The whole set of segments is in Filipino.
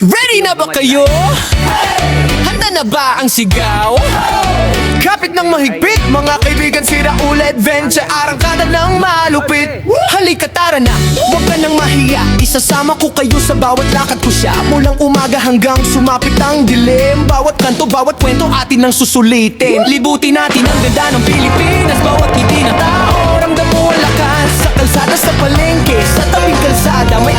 Ready na ba kayo? Handa na ba ang sigaw? Kapit ng mahigpit, mga kaibigan, sira ulit adventure, arangkada ng malupit. Halika tara na, huwag ka nang mahiya, isasama ko kayo sa bawat lakad ko siya. Mulang umaga hanggang sumapit ang dilim, bawat kanto, bawat kwento atin ang susulitin. Libutin natin ang ganda ng Pilipinas, bawat ngiti ng tao, ramdam mo ang lakas. Sa kalsada, sa palengke, sa tabing kalsada, may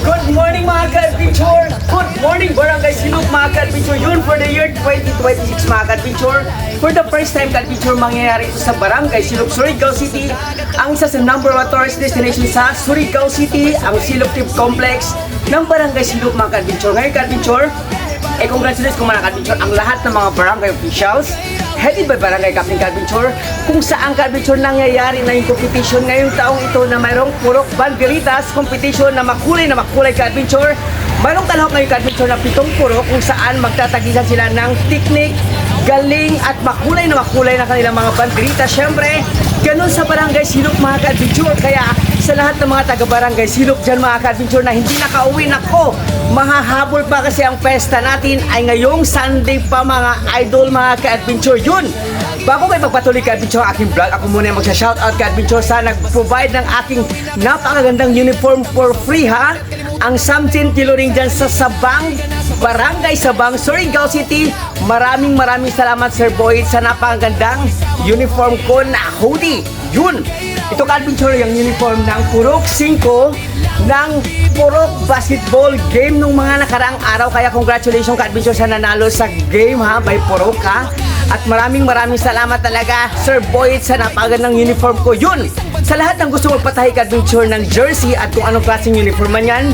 Good morning mga ka-adventure! Good morning Barangay Silog mga ka-adventure! Yun for the year 2026 mga ka-adventure. For the first time ka-adventure mangyayari ito sa Barangay Silog, Surigao City. Ang isa sa #1 tourist destination sa Surigao City, ang Silog Trip Complex ng Barangay Silog mga ka-adventure. Ngayon ka-adventure, congratulations kung mga ka-adventure ang lahat ng mga barangay officials headed by Barangay Captain Ka-adventure, kung saan ka-adventure nangyayari na yung competition ngayong taong ito na mayroong purok banderitas competition na makulay ka-adventure. Mayroong talahok ngayong ka-adventure na 7 purok kung saan magtatagisan sila ng teknik, galing at makulay na kanilang mga banderitas. Siyempre, ganun sa Barangay Silog mga ka-adventure. Kaya sa lahat ng mga taga-Barangay Silog dyan mga ka-adventure na hindi nakauwi, nako, mahahabol pa kasi ang pesta natin ay ngayong Sunday pa mga idol mga ka-adventure. Yun, bago kayo magpatuloy ka-adventure ang aking vlog, ako muna yung magsha-shoutout ka-adventure sa nag-provide ng aking napakagandang uniform for free ha. Ang Samsin Tailoring dyan sa Sabang, Barangay Sabang, Surigao City. Maraming salamat Sir Boyd sa napakagandang uniform ko na hoodie. Yun, ito ka-adventure yung uniform ng Purok 5 ng Purok Basketball game nung mga nakaraang araw. Kaya congratulations ka-adventure sa nanalo sa game ha, by Purok ha. At maraming salamat talaga Sir Boyd sa napakagandang uniform ko. Yun, sa lahat ng gusto magpatahi ka-adventure ng jersey at kung anong klaseng uniform man yan,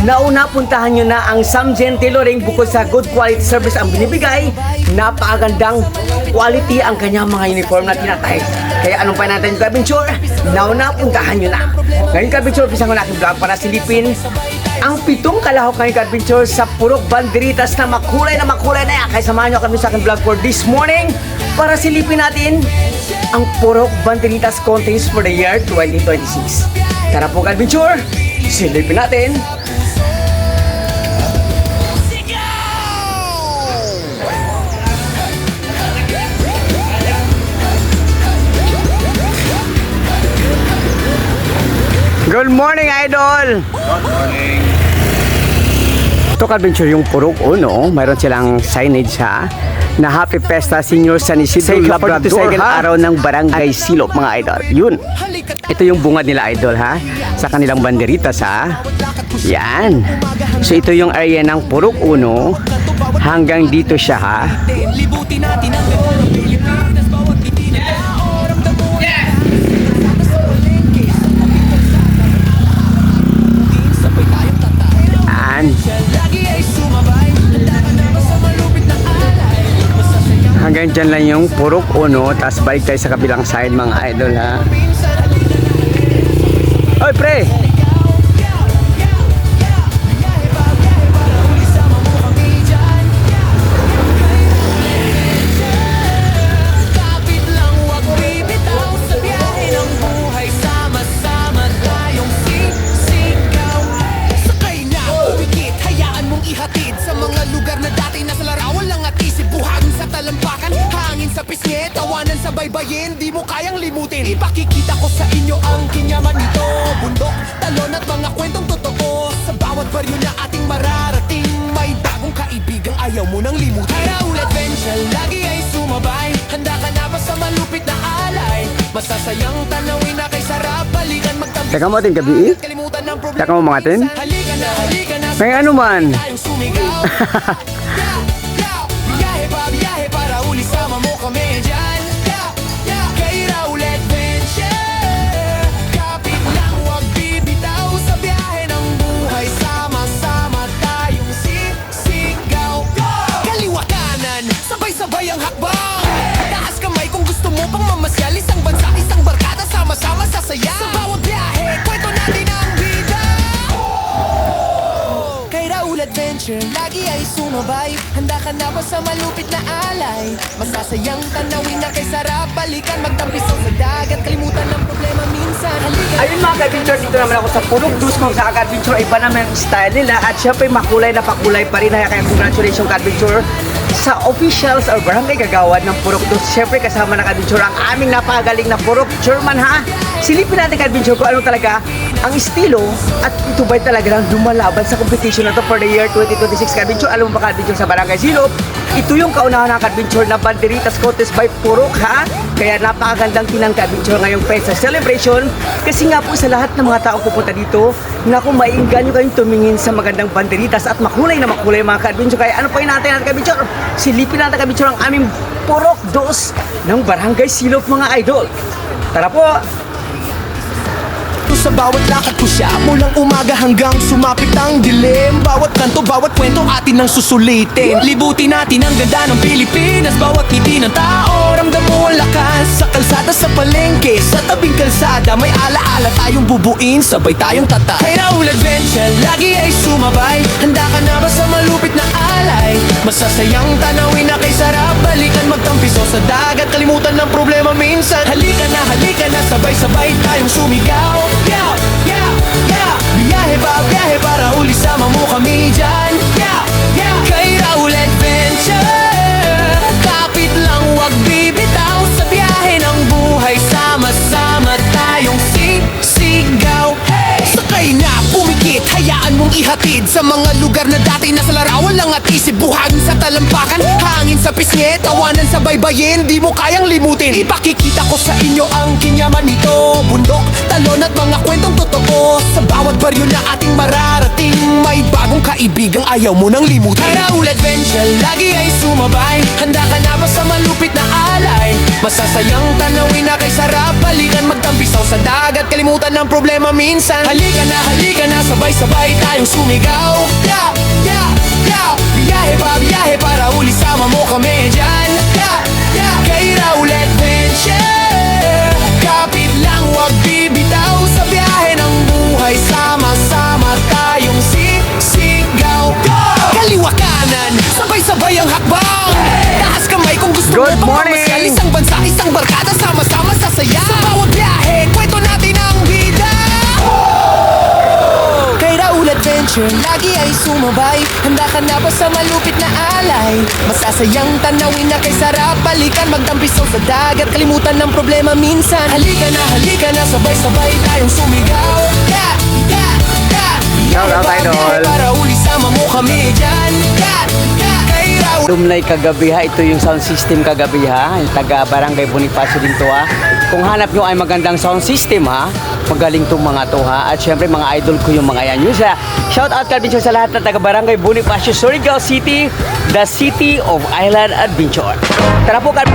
nauna puntahan nyo na ang Samsin Tailoring. Bukod sa good quality service ang binibigay, napakagandang quality ang kanyang mga uniform na tinatahi. Kaya anong pa natin ka-adventure, nauna puntahan nyo na. Ngayon ka-adventure, pisang ko na aking vlog para silipin ang 7 kalahok ngayong ka-adventure sa purok banderitas na makulay na yan. Kaya samahan nyo kami sa aking vlog for this morning para silipin natin ang purok banderitas contest for the year 2026. Tara po ka-adventure, silipin natin. Good morning, Idol! Good morning. Ito ka-adventure yung Purok 1, mayroon silang signage ha, na Happy Fiesta Senior San Isidro Labrador ha? Araw ng Barangay Silog mga idol. Yun, ito yung bungad nila idol ha, sa kanilang banderitas ha. Yan. So ito yung area ng Purok 1 hanggang dito siya ha. libutin natin ang ganda ng Pilipinas, bawat ngiti ng tao, ramdam mo ang lakas. Sa palengke, sa tabing kalsada, sabay tayong tatay. Yan. Lagi ay sumabay, handa ka na ba sa malupit na alay? Masasaya Hanggang dyan lang yung Purok 1, tapos balik tayo sa kabilang side mga idol ha. Oy pre! kapit lang, wag bibitaw sa biyahe ng buhay. Sama-sama tayong sisigaw. Sakay na, umikit, hayaan mong ihatid sa mga lugar na dati nasa larawan lang at isip. Buhangin sa talampakan, hangin sa pisngi, tawanan sa baybayin, di mo kayang limutin. Ipakikita ko sa inyo ang kinyaman nito, bundok, talon at mga kwentong totoo. Sa bawat baryo na ating mararating, may bagong kaibigang ayaw mo nang limutin. Araw adventure, lagi ay sumabay, handa ka na ba sa malupit na alay? Masasayang tanawin na kay sarap, balikan magtabi. Teka mo atin gabi eh? Kalimutan ng problema. Teka mo mga atin? Halika na May ano man? tayong sumigaw. Biyahe para uli, sama mo kami dyan. Kay Raul Adventure, kapit lang, wag bibitaw sa biyahe ng buhay. Sama-sama tayong sisigaw. Kaliwa kanan, sabay-sabay ang hakbang. Taas kamay kung gusto mo pang mamasyal. Isang bansa, isang barkada, sama-sama sasaya. Sa bawat biyahe, kwento natin ang bida. Kay Raul Adventure, lagi ay sumabay. Handa ka na ba sa malupit na alay? Masasayang tanawin na kay sarap. Balikan, magtampisaw sa dagat. Kalimutan ng problema minsan. Halika. Ayun mga ka-adventure, dito naman ako sa Purok Dus kung sa ka-adventure iba naman ang style nila at syempre makulay na pakulay pa rin. Kaya congratulations ka-adventure sa officials or barangay kagawad ng Purok Dus. Syempre kasama na ka-adventure ang aming napakagaling na Purok German ha. Silipin natin ka-adventure kung ano talaga ang estilo at ito ba'y talaga lang lumalaban sa competition na to for the year 2026 ka-adventure. Alam mo ba ka-adventure sa Barangay Silop? Ito yung kaunahan ng ka-adventure na Banderitas Contest by Purok ha. Kaya napakagandang tinan ka-adventure ngayong Pesa Celebration kasi nga po sa lahat ng mga tao pupunta dito na kung maiinganyo kayong tumingin sa magandang banderitas at makulay na makulay mga ka-adventure. Kaya ano pa yung natin ka-adventure? Silipin natin ka-adventure ang aming Purok Dos ng Barangay Silop mga idol. Tara po! Sa bawat lakad ko siya, mulang umaga hanggang sumapit ang dilim. Bawat kanto, bawat kwento atin ang susulitin. Libutin natin ang ganda ng Pilipinas. Bawat ngiti ng tao, ramdam mo ang lakas. Sa kalsada, sa palengke, sa tabing kalsada, may alaala tayong bubuin, sabay tayong tatay. Kay Raul Adventure, lagi ay sumabay. Handa ka na ba sa malupit na alay? Masasayang tanawin na kay sarap. Balikan, magtampiso sa dagat. Kalimutan ng problema minsan. Halika na, sabay-sabay tayong sumigaw. Yeah, yeah, yeah. Biyahe para uli sama mo kami dyan. Yeah, yeah. Kay Raul Adventure, kapit lang wag bibitaw. Sa biyahe ng buhay, sama-sama tayong sisigaw. Hey! Sakay na, pumikit, hayaan mong ihatid sa mga lugar na dati nasa larawan lang at isip. Buhangin sa talampakan, hangin sa pisngi, tawanan sa baybayin, di mo kayang limutin. Ipakikita ko sa inyo ang kinyaman nito. Bundok, talon at mga kwentong totoo. Sa bawat baryo na ating mararating, may bagong kaibigang ayaw mo nang limutin. Kay Raul Adventure, lagi ay sumabay. Handa ka na ba sa malupit na alay? Masasayang tanawin na kay sarap. Balikan, magtampisaw sa dagat. Kalimutan ng problema minsan. Halika na, sabay-sabay tayong sumigaw. Yeah, yeah, yeah. Biyahe para uli sama mo kami dyan. Yeah, yeah. Kay Raul Adventure, kapit lang wag bibitaw. Sa biyahe ng buhay, sama-sama tayong sisigaw. Go! Kaliwa kanan, sabay-sabay ang hakbang. Taas kamay kung gusto Good mo morning! pamamasyal. Isang bansa, isang barkada, sama-sama sasaya. Sa bawat biyahe, kwento natin ang bida. Kay Raul Adventure, lagi ay sumabay. Handa ka na ba sa malupit na alay? Masasayang tanawin na kay sarap. Balikan, magtampisaw sa dagat. Kalimutan ng problema minsan. Halika na, sabay-sabay tayong sumigaw. Yeah, yeah, yeah. Shout out, idol. Para uli sama mo kami dyan. Yeah, yeah. Kay Raul Dumlay kagabi ha, ito yung sound system kagabi ha, yung taga Barangay Bonifacio din to ha. Kung hanap nyo ay magandang sound system ha, magaling tong mga to ha. At syempre mga idol ko yung mga yan. Yun siya, shout out ka-adventure sa lahat ng taga Barangay Bonifacio, Surigao City, the city of island adventure. Tara po ka